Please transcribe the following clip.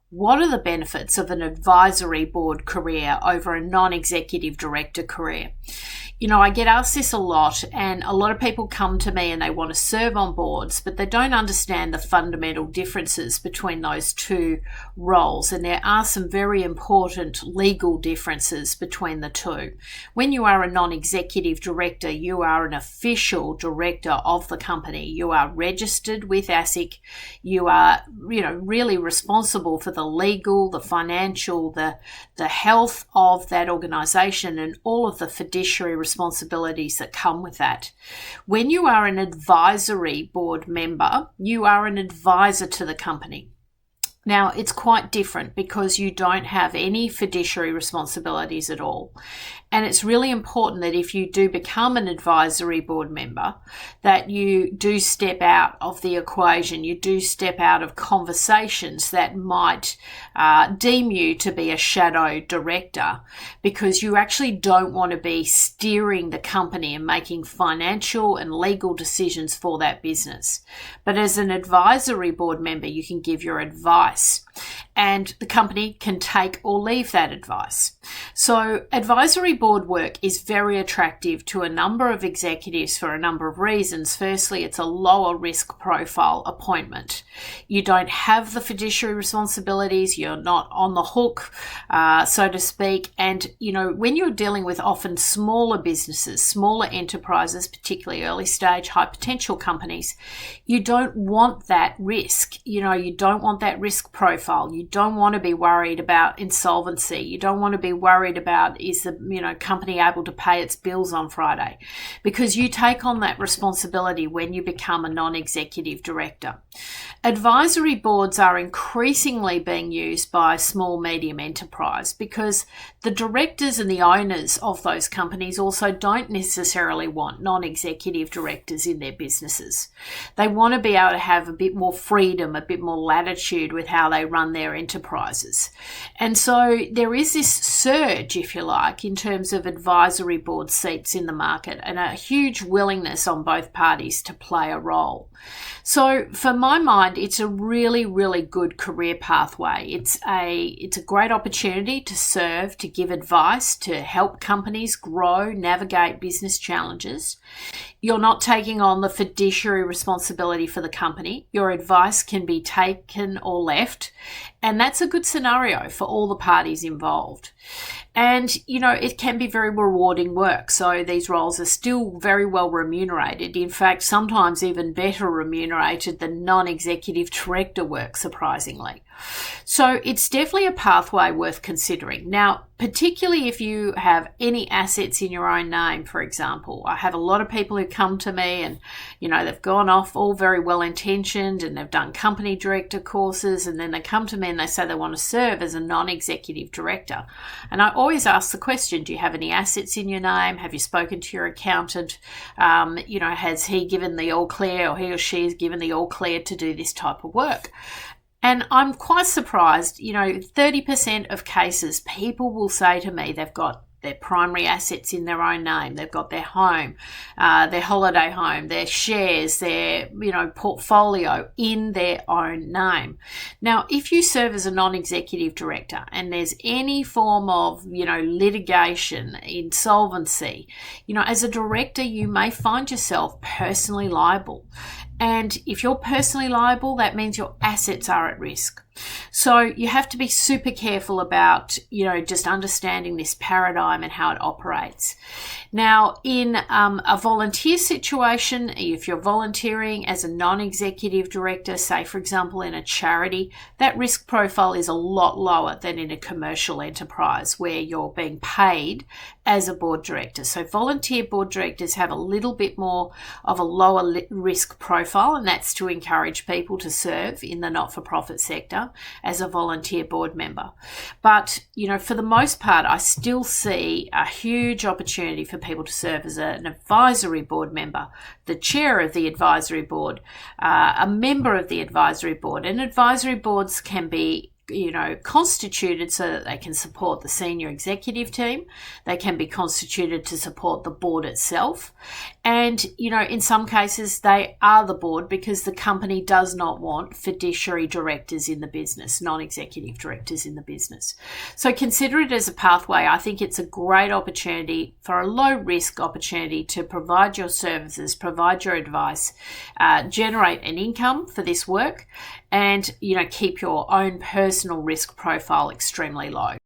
what are the benefits of an advisory board career over a non-executive director career? I get asked this a lot, and a lot of people come to me and they want to serve on boards, but they don't understand the fundamental differences between those two roles. And there are some very important legal differences between the two. When you are a non-executive director, you are an official director of the company. You are registered with ASIC. You are, really responsible for the legal, the financial, the health of that organisation and all of the fiduciary responsibilities that come with that. When you are an advisory board member, you are an advisor to the company. Now, it's quite different because you don't have any fiduciary responsibilities at all. And it's really important that if you do become an advisory board member, that you do step out of the equation, you do step out of conversations that might deem you to be a shadow director, because you actually don't want to be steering the company and making financial and legal decisions for that business. But as an advisory board member, you can give your advice, and the company can take or leave that advice. So advisory board work is very attractive to a number of executives for a number of reasons. Firstly, it's a lower risk profile appointment. You don't have the fiduciary responsibilities. You're not on the hook, so to speak. And, when you're dealing with often smaller businesses, smaller enterprises, particularly early stage, high potential companies, you don't want that risk. You don't want that risk profile. You don't want to be worried about insolvency. You don't want to be worried about, is the company able to pay its bills on Friday? Because you take on that responsibility when you become a non-executive director. Advisory boards are increasingly being used by small, medium enterprise because the directors and the owners of those companies also don't necessarily want non-executive directors in their businesses. They want to be able to have a bit more freedom, a bit more latitude with how they run their enterprises. And so there is this surge, if you like, in terms of advisory board seats in the market, and a huge willingness on both parties to play a role. So for my mind, it's a really, really good career pathway. It's a great opportunity to serve, to give advice, to help companies grow, navigate business challenges. You're not taking on the fiduciary responsibility for the company. Your advice can be taken or left, and that's a good scenario for all the parties involved. And, it can be very rewarding work. So these roles are still very well remunerated. In fact, sometimes even better remunerated than non-executive director work, surprisingly. So it's definitely a pathway worth considering. Now, particularly if you have any assets in your own name, for example. I have a lot of people who come to me and, they've gone off all very well intentioned and they've done company director courses, and then they come to me and they say they want to serve as a non-executive director. And I always ask the question, do you have any assets in your name? Have you spoken to your accountant? Has he given the all clear, or he or she has given the all clear to do this type of work? And I'm quite surprised, 30% of cases, people will say to me they've got their primary assets in their own name. They've got their home, their holiday home, their shares, their, portfolio in their own name. Now, if you serve as a non-executive director and there's any form of, litigation, insolvency, as a director, you may find yourself personally liable. And if you're personally liable, that means your assets are at risk. So you have to be super careful about, just understanding this paradigm and how it operates. Now, in a volunteer situation, if you're volunteering as a non-executive director, say, for example, in a charity, that risk profile is a lot lower than in a commercial enterprise where you're being paid as a board director. So volunteer board directors have a little bit more of a lower risk profile, and that's to encourage people to serve in the not-for-profit sector as a volunteer board member. But, for the most part, I still see a huge opportunity for people to serve as an advisory board member, the chair of the advisory board, a member of the advisory board. And advisory boards can be constituted so that they can support the senior executive team. They can be constituted to support the board itself. And, in some cases, they are the board because the company does not want fiduciary directors in the business, non-executive directors in the business. So consider it as a pathway. I think it's a great opportunity for a low-risk opportunity to provide your services, provide your advice, generate an income for this work, and keep your own personal risk profile extremely low.